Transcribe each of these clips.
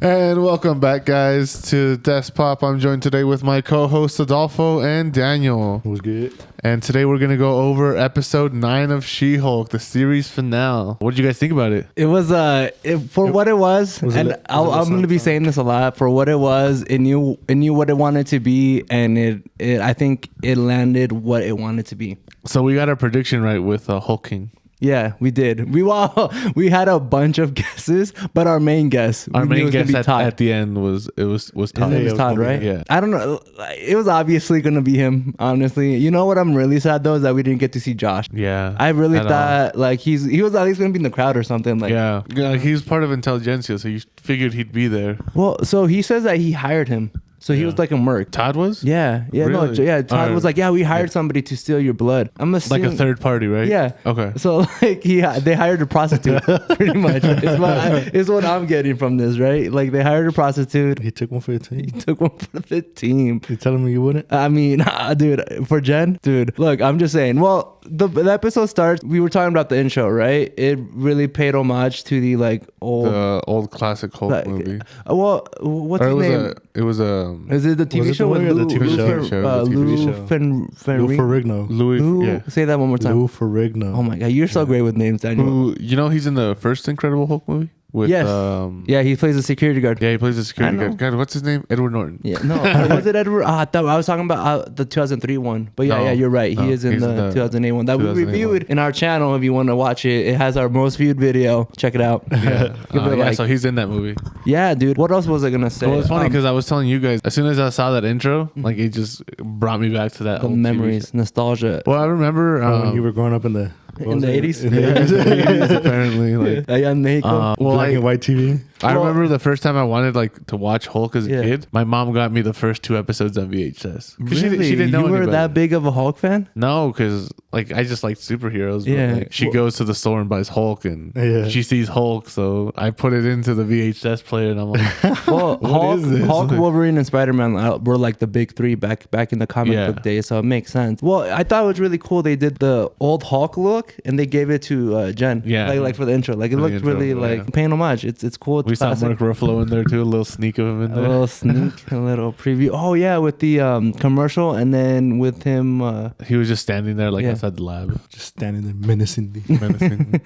And welcome back, guys, to Desk Pop. I'm joined today with my co-hosts Adolfo and Daniel. What's good? And today we're going to go over episode 9 of She-Hulk, the series finale. What did you guys think about it? It was what it was, and I'm going to be saying this a lot. For what it was, it knew what it wanted to be, and I think it landed what it wanted to be. So we got our prediction right with Hulking. Yeah, we did. We had a bunch of guesses, but our main guess, at the end was Todd. His name was Todd, right? Yeah. I don't know. It was obviously gonna be him. Honestly, you know what I'm really sad though is that we didn't get to see Josh. Yeah. I really thought like he was at least gonna be in the crowd or something. Like yeah, he's part of Intelligentsia, so you figured he'd be there. Well, so he says that he hired him. So he was like a merc. Todd was? Yeah. Really? Todd was like, yeah, we hired somebody to steal your blood. I'm assuming, like a third party, right? Yeah. Okay. So like they hired a prostitute, pretty much. Is what I'm getting from this, right? Like they hired a prostitute. He took one for the team. He took one for the team. You telling me you wouldn't? I mean, dude, for Jen, dude, look, I'm just saying. Well, the episode starts. We were talking about the intro, right? It really paid homage to the old classic Hulk movie. Well, what's his name? Is it the TV show with Lou Ferrigno? Louis, say that one more time. Lou Ferrigno. Oh my god, you're so great with names, Daniel. He's in the first Incredible Hulk movie? Yes. Yeah, he plays a security guard. Yeah, he plays a security guard. God, what's his name? Edward Norton. Yeah, no, was it Edward? I was talking about the 2003 one. But yeah, you're right. He is in the 2008 one that we reviewed in our channel. If you want to watch it, it has our most viewed video. Check it out. Yeah, so he's in that movie. Yeah, dude. What else was I gonna say? Well, it's funny because I was telling you guys as soon as I saw that intro, like it just brought me back to that the memories, nostalgia. Well, I remember when you were growing up in the 80s. In the 80s, apparently. Like, black and white TV. I remember the first time I wanted to watch Hulk as a kid. My mom got me the first 2 episodes on VHS. Really? She didn't know you were anybody. that big of a Hulk fan? No, because I just liked superheroes. Yeah. But, she goes to the store and buys Hulk, and she sees Hulk, so I put it into the VHS player, and I'm like, well, Hulk, Wolverine, and Spider-Man were like the big 3 back in the comic book days, so it makes sense. Well, I thought it was really cool. They did the old Hulk look, and they gave it to Jen. Yeah. Like for the intro. Like it looked really paying homage. It's cool. We saw Mark Ruffalo in there too, a little sneak of him in there. A little sneak, a little preview. Oh yeah, with the commercial, and then with him he was just standing there outside the lab. Just standing there menacingly.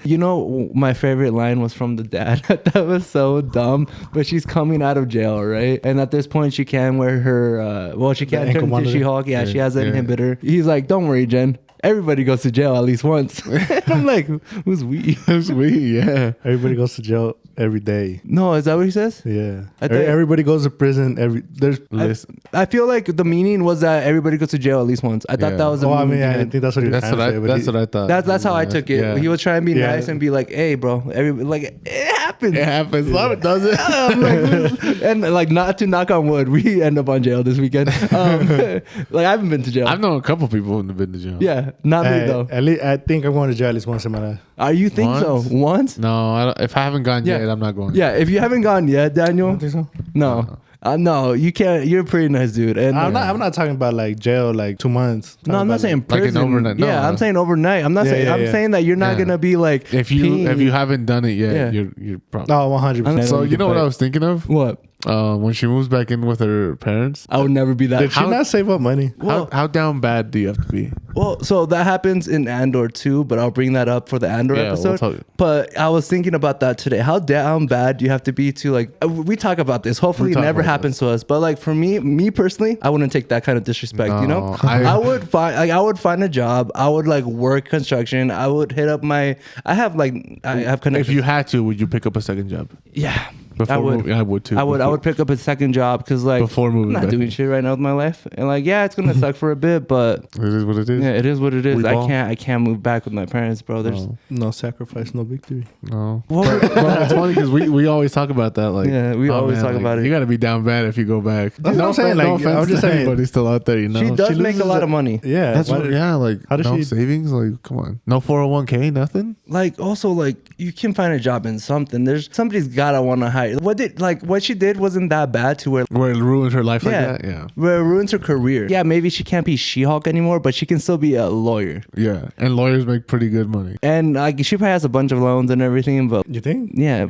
You know, my favorite line was from the dad. That was so dumb. But she's coming out of jail, right? And at this point she can wear her she can't turn into She-Hulk. Yeah, she has an inhibitor. He's like, don't worry, Jen. Everybody goes to jail at least once. I'm like, who's we? Who's we? Yeah. Everybody goes to jail every day. No, is that what he says? Yeah. Everybody goes to prison. I feel like the meaning was that everybody goes to jail at least once. I thought that was I think that's what he was trying to say. That's what I thought. That's how I took it. Yeah. He was trying to be nice and be like, hey, bro, it happens. It happens. Love it, does it? And not to knock on wood, we end up on jail this weekend. I haven't been to jail. I've known a couple people who've been to jail. Yeah. Not me though. At least I think I'm going to jail at least once in my life. You think so? Once? No, if I haven't gone yet, I'm not going. Yeah, if you haven't gone yet, Daniel. I don't think so. No. No, you can't. You're a pretty nice dude. And I'm not talking about jail 2 months. No, I'm not saying prison. Like an overnight. No, I'm saying overnight. I'm not saying. I'm saying that you're not gonna be like. If you haven't done it yet, you're probably. No, 100%. So you know what I was thinking of? What? When she moves back in with her parents, I would never be that. Did she not save up money? How down bad do you have to be? Well, so that happens in Andor too, but I'll bring that up for the Andor episode. But I was thinking about that today. How down bad do you have to be to we talk about this. Hopefully it never happens to us. But for me personally, I wouldn't take that kind of disrespect. No, you know, I would find a job. I would work construction. I would hit up I have connections. If you had to, would you pick up a second job? Yeah. I would too. I would pick up a second job because before moving, I'm not doing shit right now with my life, and it's gonna suck for a bit, but it is what it is. Yeah, it is what it is. I can't move back with my parents, bro. There's no sacrifice, no victory. No. Well, it's funny because we always talk about that. We always talk about it. You got to be down bad if you go back. That's what I'm saying. I'm just saying, everybody's still out there. You know, she does make a lot of money. Yeah, that's what. Yeah, how does she savings? Come on, no 401k, nothing. Also, you can find a job in something. Somebody's gotta want to hire hire. What she did wasn't that bad to where it ruined her life like that. Yeah. Where it ruins her career. Yeah, maybe she can't be She-Hulk anymore, but she can still be a lawyer. Yeah, and lawyers make pretty good money. And like she probably has a bunch of loans and everything, but you think? Yeah,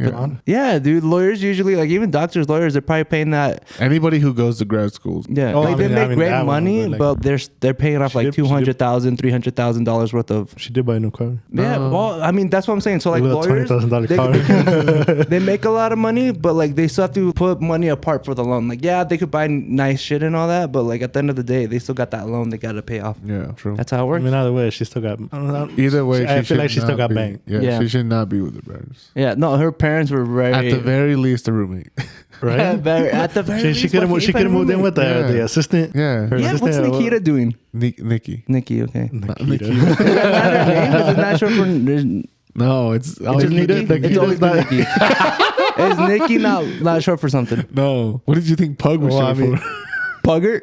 dude. Lawyers usually, like even doctors, lawyers, they're probably paying that. Anybody who goes to grad schools. Yeah, they make great money, but they're paying off like $200,000, $300,000 worth of. She did buy a new car. Yeah, well, I mean that's what I'm saying. So like lawyers, $20,000 car. they make a lot of money, but like they still have to put money apart for the loan. Like yeah, they could buy nice shit and all that, but like at the end of the day, they still got that loan they got to pay off. Yeah, true. That's how it works. I mean, either way, she still got. Either way, I feel like she still got banged. Yeah, she should not be with her parents. Yeah, no, her parents were very. At the very least, a roommate. Right? At the very least, she could have moved in with the assistant. Yeah. What's Nikita doing? Nikki. Okay. Nikita. Is that her name? Is it not short for? No, it's just Nikki. It's always been Nikki. Is Nikki not short for something? No. What did you think Pug was short for? Pugger?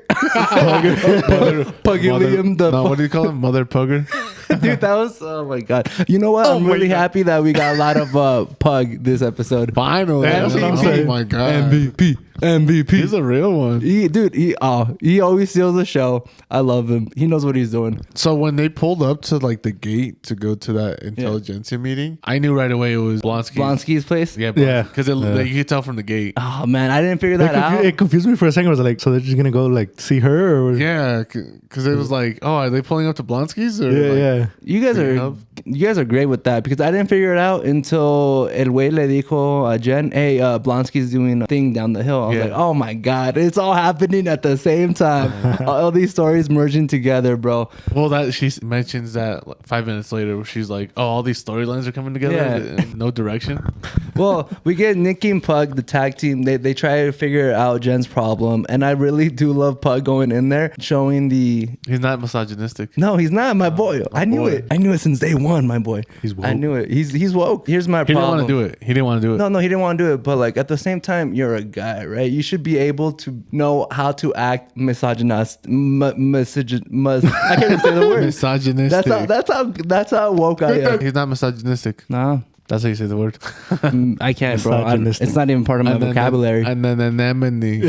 Pugilium. What do you call him? Mother Pugger? Dude, that was, oh my God. You know what? I'm really happy that we got a lot of Pug this episode. Finally. Oh my God. MVP. He's a real one. He always steals the show. I love him. He knows what he's doing. So when they pulled up to like the gate to go to that intelligentsia meeting, I knew right away it was Blonsky's place? Yeah. Because you could tell from the gate. Oh man, I didn't figure that out. It confused me for a second. I was like, so they're just going to go like see her? Or? Yeah. Because it was like, oh, are they pulling up to Blonsky's? Or yeah. You guys are great with that because I didn't figure it out until El Güey le dijo a Jen, hey, Blonsky's doing a thing down the hill. I was like, oh my God, it's all happening at the same time. All these stories merging together, bro. Well, she mentions that 5 minutes later where she's like, oh, all these storylines are coming together in no direction. Well, we get Nikki and Pug, the tag team. They try to figure out Jen's problem. And I really do love Pug going in there, showing He's not misogynistic. No, he's not, my boy. I knew it. I knew it since day one, my boy. He's woke. I knew it. He's woke. Here's my problem. He didn't want to do it. He didn't want to do it. But like at the same time, you're a guy, right? You should be able to know how to act misogynist. I can't even say the word. Misogynistic. That's how woke I am. He's not misogynistic. No. That's how you say the word. I can't, bro. It's not even part of my vocabulary. And then anemone. It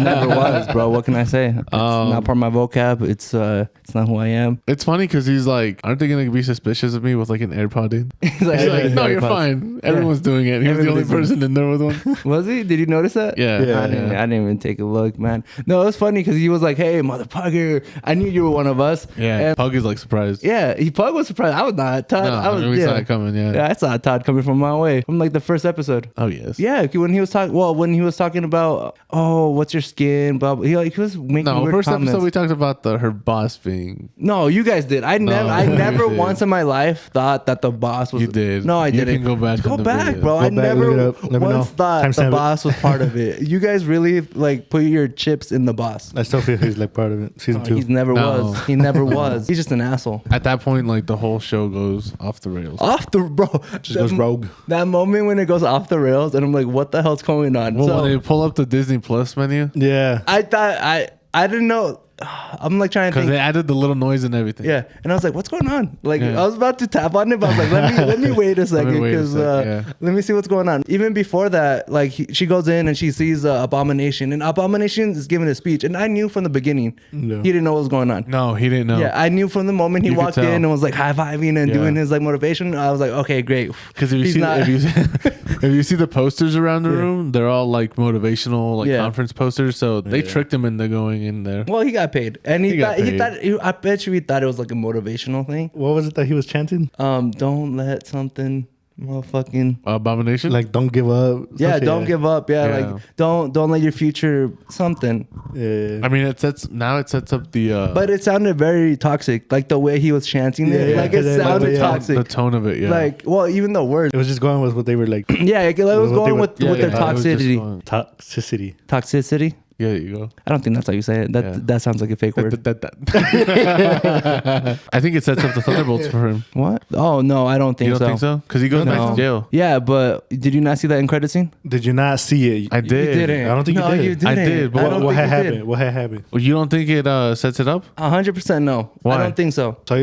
never was, bro. What can I say? It's not part of my vocab. It's not who I am. It's funny because he's like, aren't they gonna be suspicious of me with like an AirPod in? He's like, no, you're fine. Everyone's doing it. He was the only person in there with one. Was he? Did you notice that? Yeah. I didn't even take a look, man. No, it was funny because he was like, hey, motherfucker, I knew you were one of us. Yeah. And Pug is like surprised. Yeah, Pug was surprised. I was not. We saw it coming. Yeah, I saw Todd coming from my way from like the first episode. Oh yes. Yeah, when he was talking about what's your skin, blah, blah. He was making weird first comments. episode we talked about her boss being. No, you guys did. I never once in my life thought that the boss was. You did. No, I didn't. You can go back. Go back, bro. I never once thought the boss was part of it. You guys really like put your chips in the boss. I still feel he's like part of it. Season 2. He never was. He never was. He's just an asshole. At that point, like the whole show goes off the rails. Just goes rogue. That moment when it goes off the rails, and I'm like, what the hell's going on? Well, when they pull up the Disney Plus menu, I thought I didn't know. I'm like trying to think. Because they added the little noise and everything. Yeah. And I was like, what's going on? Like, I was about to tap on it, but I was like, let me wait a second. Because let me see what's going on. Even before that, like, she goes in and she sees Abomination. And Abomination is giving a speech. And I knew from the beginning, he didn't know what was going on. No, he didn't know. Yeah, I knew from the moment he walked in and was like high-fiving and doing his like motivation. I was like, okay, great. Because if you see the posters around the room, they're all like motivational, like conference posters. So they tricked him into going in there. Well, he got paid, and he thought I bet you he thought it was like a motivational thing. What was it that he was chanting? Don't let something motherfucking Abomination, like don't give up. Yeah, don't give up. Like don't let your future something. Yeah. I mean, it sets up the. But it sounded very toxic, like the way he was chanting it. Like it sounded toxic. The tone of it, Like, well, even the words. It was just going with what they were like. Yeah, it was going with their toxicity. Toxicity. Toxicity. Yeah, there you go. I don't think that's how you say it. That sounds like a fake word. I think it sets up the Thunderbolts for him. What? Oh, no, I don't think so. You don't think so? Because he goes back to jail. Yeah, but did you not see that end credit scene? Did you not see it? I did. You didn't. I don't think you did. You didn't. I did. But what had happened? What had happened? Well, you don't think it sets it up? 100% no. Why? I don't think so. So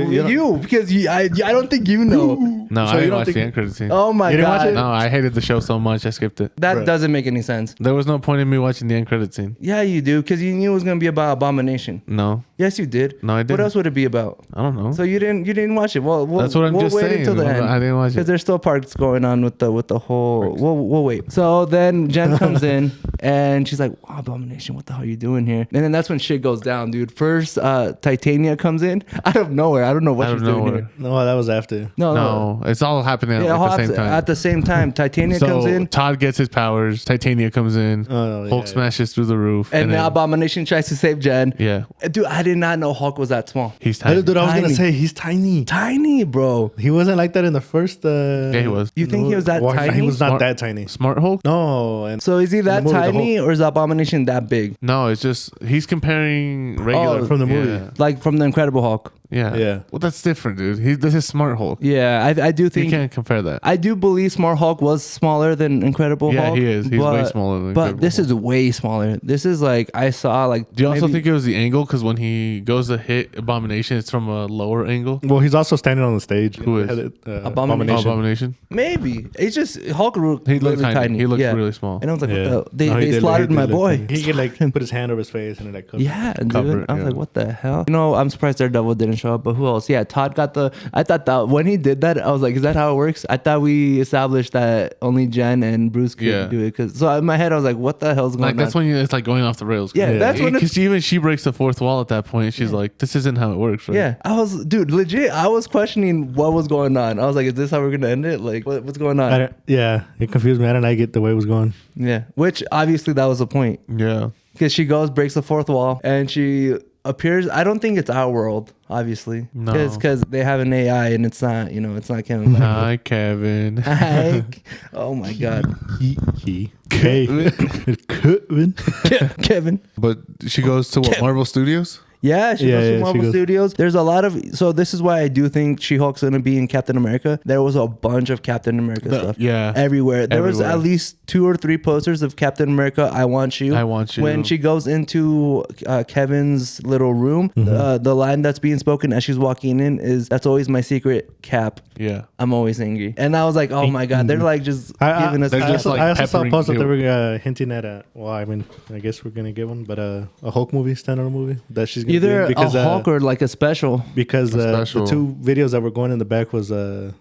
because I don't think you know. No, So I you didn't don't watch think- the end credit scene. Oh my You didn't watch God. it? No, I hated the show so much I skipped it. That Right. doesn't make any sense. There was no point in me watching the end credit scene. Yeah, you do, because you knew it was gonna be about Abomination. No, Yes, you did. No, I What didn't. else would it be about? I don't know. So you didn't watch it. Well, That's what I'm we'll just wait saying. until the end. I didn't watch it. Because there's still parts going on with the whole. We'll wait. So then Jen comes in and she's like, wow, Abomination, what the hell are you doing here? And then that's when shit goes down, dude. First, Titania comes in out of nowhere. I don't know what she's doing here. No, that was after. No. No, it's all happening Yeah, at the same time. At the same time, Titania comes in. Todd gets his powers. Titania comes in. Hulk smashes through the roof. And then, now Abomination tries to save Jen. Yeah. Dude, I did not know Hulk was that small. He's tiny. Dude, I was Tiny. gonna say he's tiny. Tiny, bro. He wasn't like that in the first. Yeah, he was. You think he was that Well, tiny? He was not Smart- that tiny. Smart Hulk? No, and So is he that movie, the tiny or is Abomination that big? No, it's just he's comparing regular Oh, from the movie. Yeah. Like from the Incredible Hulk? Yeah. Yeah. Well, that's different, dude. This is Smart Hulk. Yeah, I do You think. can't compare that. I do believe Smart Hulk was smaller than Incredible Yeah, Hulk. he is. He's way smaller than But Incredible this Hulk. is way smaller. This is like I saw like. Do you also maybe- think it was the angle? Because when he goes to hit Abomination, it's from a lower angle. well, he's also standing on the stage. Who is? Abomination. Abomination. Maybe it's just Hulk. He looked really tiny. He looked Yeah. really small. And I was like, Yeah. what the? No, he They did slaughtered look- my he did look boy. tiny. He could like put his hand over his face and it like Yeah, dude. Cover it, I was yeah. like, what the hell? You know, I'm surprised Daredevil didn't show up, but who else? Yeah, Todd got the. I thought that when he did that, I was like, is that how it works? I thought we established that only Jen and Bruce could Yeah. do it. Cause so in my head, I was like, what the hell's going Like on? that's when it's like going off the rails. Yeah, that's when because even she breaks the fourth wall at that point. She's like, "This isn't how it works." Right? Yeah, I was, dude, legit. I was questioning what was going on. I was like, is this how we're gonna end it? Like, what's going on? Yeah, it confused me. I didn't like it the way it was going. Yeah, which obviously that was the point Yeah. because she goes, breaks the fourth wall, and she appears. I don't think it's our world, obviously. No. It's because they have an AI and it's not, it's not Kevin. Hi, Kevin. Hi. Oh my God. Kevin. But she goes to what, Marvel Studios? Yeah, she Yeah, goes yeah, to she Marvel goes- Studios. There's a lot of so this is why I do think She-Hulk's gonna be in Captain America. There was a bunch of Captain America stuff. Yeah. Everywhere. There was Everywhere. at least 2 or 3 posters of Captain America. I want you. I want you. When she goes into Kevin's little room, the line that's being spoken as she's walking in is "That's always my secret, Cap. Yeah. I'm always angry." And I was like, "Oh my God!" They're like just giving us. they're just like I also saw a peppering post that you. they were hinting at well, I mean, I guess we're gonna get one, but a Hulk movie, standalone movie that she's gonna Either be in because a Hulk or like a special. because A special. the 2 videos that were going in the back was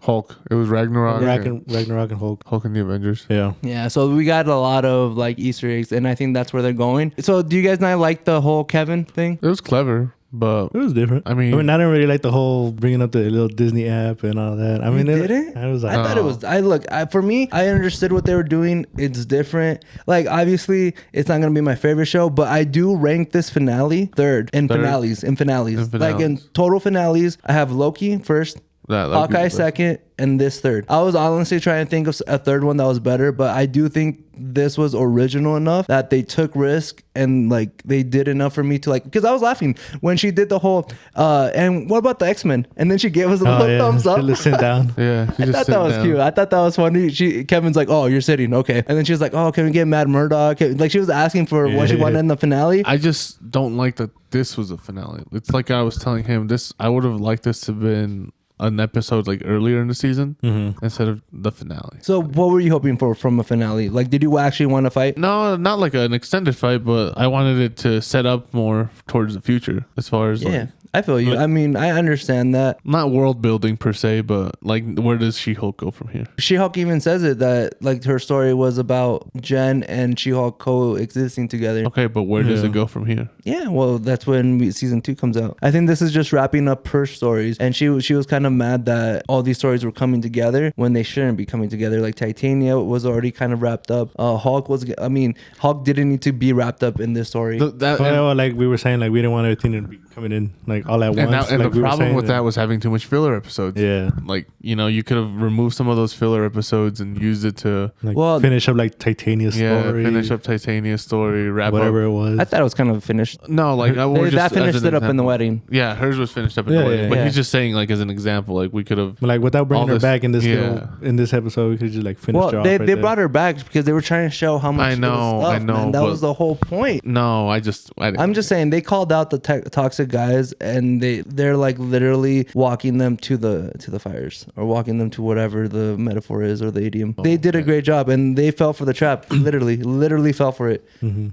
Hulk. It was Ragnarok. Ragnarok and Hulk. Hulk and the Avengers. Yeah. Yeah, so we got a lot of like Easter eggs, and I think that's where they're going. So, do you guys not like the whole Kevin thing? It was clever, but It was different. I mean- I didn't really like the whole bringing up the little Disney app and all that. I mean, You didn't? I was like, I thought it was. For me, I understood what they were doing. It's different. Like, obviously, it's not gonna be my favorite show, but I do rank this finale third in Third? finales. In Like in finales. total finales, I have Loki first, that would be the Hawkeye best. second, and this third. I was honestly trying to think of a third one that was better, but I do think this was original enough that they took risk and like they did enough for me to like, because I was laughing when she did the whole and what about the X-Men, and then she gave us a little thumbs up. Sit down. Yeah. I thought that was cute. I thought that was funny. Kevin's like, "Oh, you're sitting, okay," and then she was like, "Oh, can we get Mad Murdock?" Like she was asking for what she wanted in the finale. I just don't like that this was a finale. It's like I was telling him this. I would have liked this to have been an episode like earlier in the season instead of the finale. So, what were you hoping for from a finale? Like, did you actually want to fight? No, not like an extended fight, but I wanted it to set up more towards the future as far as Yeah, like, I feel you. I mean, I understand that. not world building per se, but like where does She-Hulk go from here? She-Hulk even says it that like her story was about Jen and She-Hulk coexisting together. Okay, but where does it go from here? Yeah, well, that's when season 2 comes out. I think this is just wrapping up her stories, and she was kind of mad that all these stories were coming together when they shouldn't be coming together. Like Titania was already kind of wrapped up. Hulk Hulk didn't need to be wrapped up in this story. Well, like we were saying, like we didn't want everything to be coming in like like all at once. And like the problem with that was having too much filler episodes. Yeah. Like, you know, you could have removed some of those filler episodes and used it to finish up like Titania's story. finish up Titania's story, wrap whatever up. it was. I thought it was kind of finished. No, like That finished it up in the wedding. Yeah, hers was finished up in the wedding. But he's just saying, like, as an example, like we could have like without bringing her back in this in this episode, we could just like finish her off. They brought her back because they were trying to show how much I know. Man. That was the whole point. No, I'm just saying they called out the toxic guys, and they're like literally walking them to the fires, or walking them to whatever the metaphor is, or the idiom. They did a great job, and they fell for the trap. literally fell for it.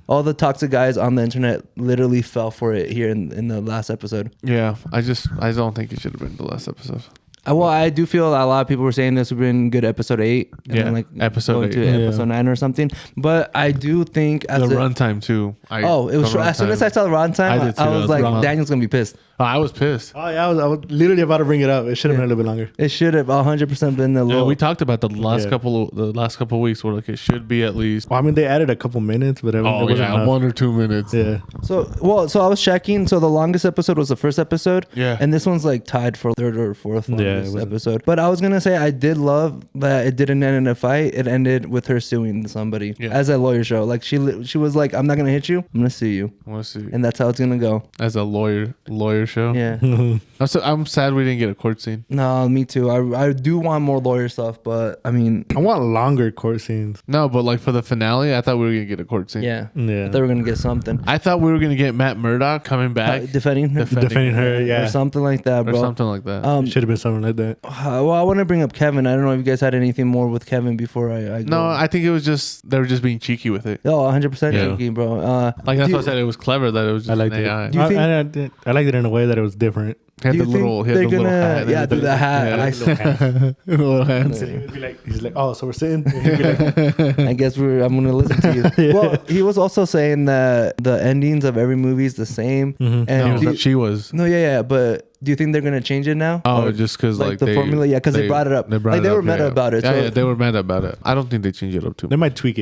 All the toxic guys on the internet literally fell for it here in the last episode. Yeah, I don't think it should have been the last episode. Well, I do feel a lot of people were saying this would have been good episode 8. And then like episode 8. To episode 9 or something. But I do think as the runtime too. It was as soon as I saw the runtime, I was like, Daniel's gonna be pissed. I was pissed. Oh yeah, I was literally about to bring it up. It should have been a little bit longer. It should have 100% been a little. We talked about the last couple of weeks where like it should be at least. Well, I mean, they added a couple minutes, but it wasn't enough. 1 or 2 minutes. Yeah. So I was checking. So the longest episode was the first episode. Yeah. And this one's like tied for third or fourth longest episode. But I was gonna say I did love that it didn't end in a fight. It ended with her suing somebody as a lawyer show. Like she was like, I'm not gonna hit you. I'm gonna sue you. I want to see. And that's how it's gonna go. As a lawyer show. Yeah. I'm sad we didn't get a court scene. No, me too. I do want more lawyer stuff, but I mean, I want longer court scenes. No, but like for the finale, I thought we were gonna get a court scene. Yeah. I thought we were gonna get something. I thought we were gonna get Matt Murdock coming back, defending her, yeah, or something like that, bro. Or something like that. Should have been something like that. Well, I want to bring up Kevin. I don't know if you guys had anything more with Kevin before I go. No, I think it was just they were just being cheeky with it. Oh, 100% cheeky, bro. Like that's what I said. It was clever that it was just an AI. I liked it in a way that it was different. He had the little hat. Yeah, do the hat. Little hands. He's like, oh, so we're sitting. I guess I'm gonna listen to you. Well, he was also saying that the endings of every movie is the same. And she was. No, yeah, but. Do you think they're gonna change it now? Oh, just because like the formula? Yeah, because they brought it up. They were meta about it. Yeah, they were meta about it. I don't think they change it up too much. They might tweak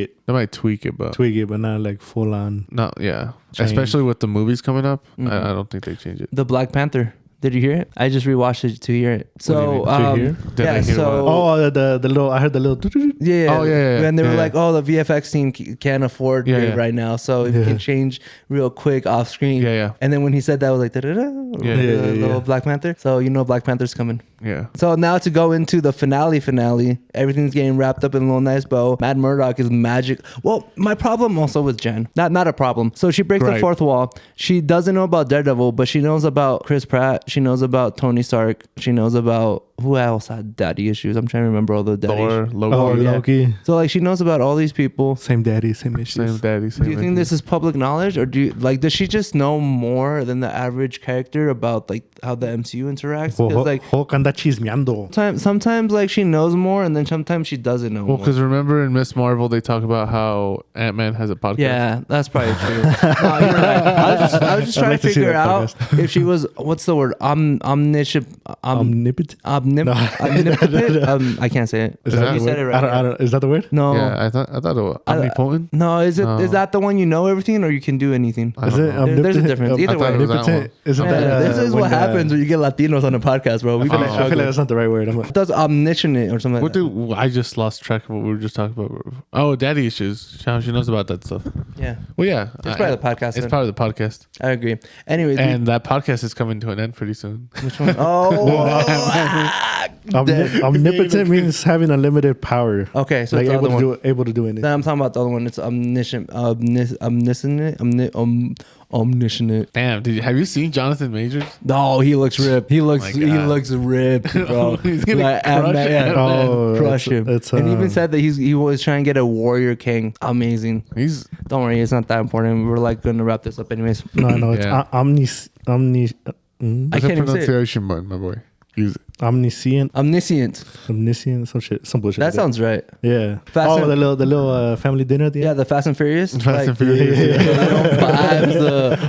it. but not like full on. No, yeah. Change. Especially with the movies coming up, I don't think they change it. The Black Panther. Did you hear it? I just rewatched it to hear it. So, the little. I heard the little. Yeah. And they were like, "Oh, the VFX team can't afford it right now, so if you can change real quick off screen." Yeah. And then when he said that, I was like, little Black Panther. So Black Panther's coming. Yeah. So now to go into the finale, everything's getting wrapped up in a little nice bow. Matt Murdock is magic. Well, my problem also with Jen, not a problem. So she breaks the fourth wall. She doesn't know about Daredevil, but she knows about Chris Pratt. She knows about Tony Stark. She knows about who else had daddy issues. I'm trying to remember all the daddy issues. Loki. So like she knows about all these people. Same daddy, same issues. Do you think this is public knowledge, or does she just know more than the average character about like how the MCU interacts? Sometimes like she knows more, and then sometimes she doesn't know. Well, because remember in Miss Marvel they talk about how Ant-Man has a podcast. Yeah, that's probably true. No, you're right. I was just trying to figure out if she was what's the word omniscient. I can't say it. Is that you said it right. Is that the word? No. Yeah, I thought it was omnipotent. No, is that the one you know everything or you can do anything? There's a difference. Either way, this is what happens when you get Latinos on a podcast, bro. I feel like that's not the right word. Does omniscient or something? I just lost track of what we were just talking about. Oh, daddy issues. How she knows about that stuff. Yeah. Well, yeah. It's part of the podcast. It's part of the podcast. I agree. Anyways, and that podcast is coming to an end pretty soon. Which one? Oh. Omnipotent means having unlimited power. Okay, so like able to do anything. Then I'm talking about the other one. It's omniscient, omniscient. Damn, have you seen Jonathan Majors? No, he looks ripped. He looks ripped, bro. He's gonna crush him. And he even said that he was trying to get a Warrior King. Amazing. Don't worry, it's not that important. We were like going to wrap this up anyways. No, it's I can't pronunciation button, my boy. Use it. Omniscient, some shit, some bullshit. That sounds right. Yeah. The little family dinner at the end. Yeah, the Fast and Furious. Furious.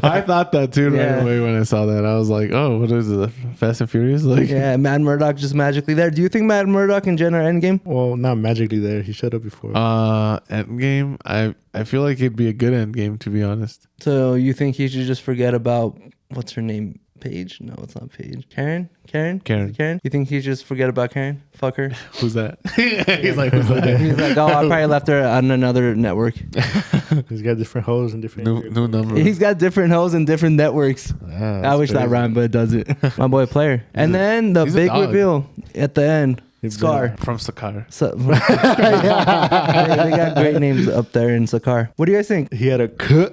I thought that too right away when I saw that. I was like, oh, what is it? Fast and Furious? Like, yeah, Matt Murdock just magically there. Do you think Matt Murdock and Jen are Endgame? Well, not magically there. He showed up before. Endgame. I feel like it'd be a good Endgame, to be honest. So you think he should just forget about what's her name? Paige? No, it's not Paige. Karen? Is it Karen? You think he just forget about Karen? Fuck her. Who's that? He's like, who's that? He's like, oh, I probably left her on another network. He's got different hoes and different new number. He's got different hoes and different networks. Yeah, I wish that rhymed, but it doesn't. My boy Player. And then the big reveal at the end. Scar. From Sakar. So, yeah. They got great names up there in Sakar. What do you guys think? He had a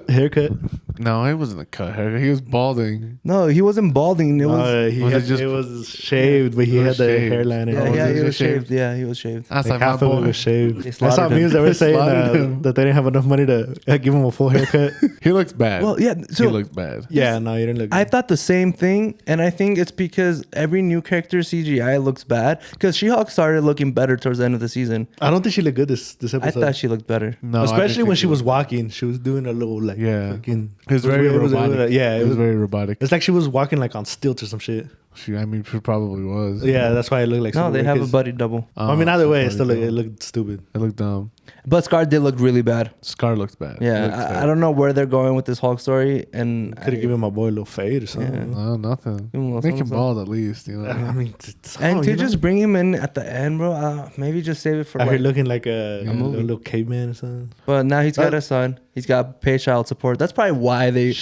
haircut. No, he wasn't a cut hair. He was balding. No, he wasn't balding. It was shaved, but he had the hairline. Yeah, he was shaved. Yeah, he was shaved. That's like half of it was shaved. I saw memes that were saying that they didn't have enough money to give him a full haircut. He looks bad. Well, yeah. So he looked bad. Yeah, no, he didn't look good. I thought the same thing, and I think it's because every new character CGI looks bad. Because She-Hulk started looking better towards the end of the season. I don't think she looked good this episode. I thought she looked better. No, especially when she was walking. She was doing a little like fucking. It was very robotic. It was very robotic. It's like she was walking like on stilts or some shit. She probably was. Yeah, that's why it looked like. No, they have a buddy double. I mean, either way, it looked stupid. It looked dumb. But Scar did look really bad. Scar looks bad. Yeah, I don't know where they're going with this Hulk story, and could have given my boy a little fade or something. Yeah. No, nothing. Make him bald at least, you know. I mean, and to just bring him in at the end, bro. Maybe just save it for. I heard looking like a little caveman or something. But now he's got a son. He's got paid child support. That's probably why they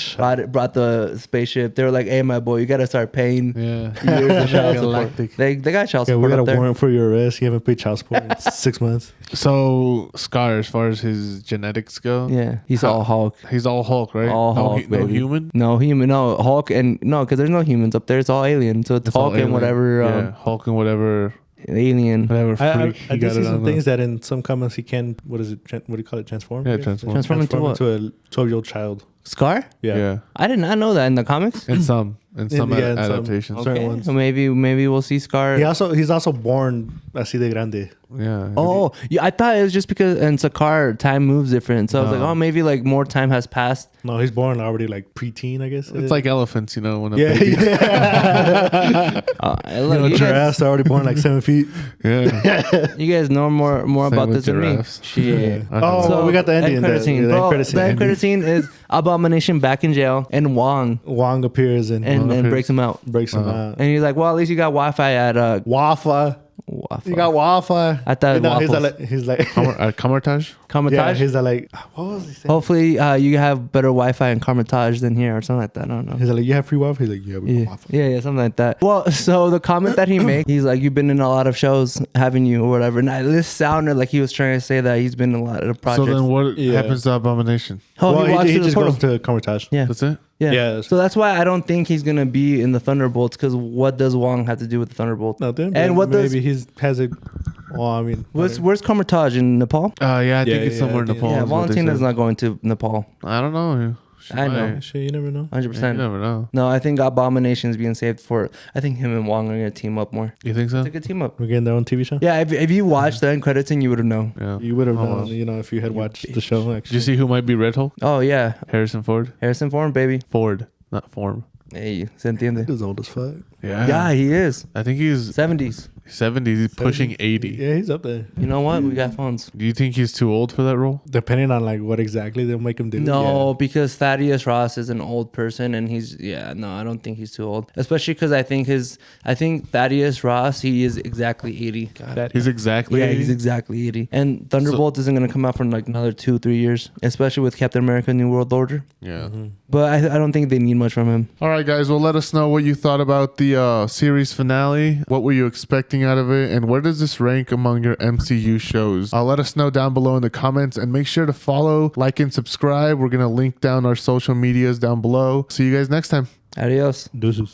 brought the spaceship. They were like, "Hey, my boy, you gotta start paying years of child support." They got child support. We got a warrant for your arrest. You haven't paid child support in 6 months. So Scar, as far as his genetics go, he's all Hulk. He's all Hulk, right? All Hulk, no human. No human. No Hulk, and no, because there's no humans up there. It's all alien. So it's Hulk and whatever. Hulk and whatever. Alien. Whatever freak. I did see some things that in some comments he can. What is it? What do you call it? Transform. Yeah, transform into what? Into a 12-year-old child. Scar? Yeah. I did not know that in the comics. In some adaptations. Okay. So maybe we'll see Scar. He's also born así de grande. Yeah. Oh, yeah. I thought it was just because in Sakaar time moves different. So I was like, oh, maybe like more time has passed. No, he's born already like preteen, I guess. It's like elephants, you know, when baby. Giraffes are already born like 7 feet. Yeah. You guys know more about this giraffes. than me. Shit. So we got the ending. The end credit scene is Abomination back in jail, and Wong appears and breaks him out. And he's like, well, at least you got Wi-Fi at Wi-Fi. You got Wi-Fi. I thought he's like Kamar-Taj? Kamar-Taj? He's like, what was he saying? Hopefully you have better Wi-Fi in Kamar-Taj than here or something like that. I don't know. He's like, you have free Wi-Fi? He's like, yeah, we have Wi-Fi. Yeah, something like that. Well, so the comment that he made, he's like, you've been in a lot of shows, haven't you, or whatever. And this sounded like he was trying to say that he's been in a lot of projects. So then what happens to Abomination? He just goes to Kamar-Taj. Yeah. That's it? Yeah. So that's why I don't think he's gonna be in the Thunderbolts, because what does Wong have to do with the Thunderbolt? Nothing. And what maybe he has a. Well, I mean, where's Kamar-Taj in Nepal? I think it's somewhere in Nepal. Yeah, Valentina's not going to Nepal. I don't know. I know. Shit, you never know. 100%. You never know. No, I think Abomination's being saved for. I think him and Wong are gonna team up more. You think so? It's a good team up. We're getting their own TV show. Yeah, if you watched the end credits, you would have known. Yeah, you would have known. You know, if you had watched the show. Actually, did you see who might be Red Hulk? Oh yeah, Harrison Ford, baby. Ford, not Form. Hey, se entiende. He's old as fuck. Yeah, he is. I think he's 70s. 70s. He's pushing 80. Yeah, he's up there. You know what? We got phones. Do you think he's too old for that role? Depending on like what exactly they'll make him do. No, because Thaddeus Ross is an old person, and I don't think he's too old. Especially because I think Thaddeus Ross, he is exactly 80. He's exactly 80? He's exactly 80. And Thunderbolt isn't going to come out for like another 2-3 years, especially with Captain America: New World Order. Yeah. Mm-hmm. But I don't think they need much from him. All right, guys. Well, let us know what you thought about the series finale. What were you expecting out of it? And where does this rank among your MCU shows? Let us know down below in the comments. And make sure to follow, like, and subscribe. We're going to link down our social medias down below. See you guys next time. Adios. Deuces.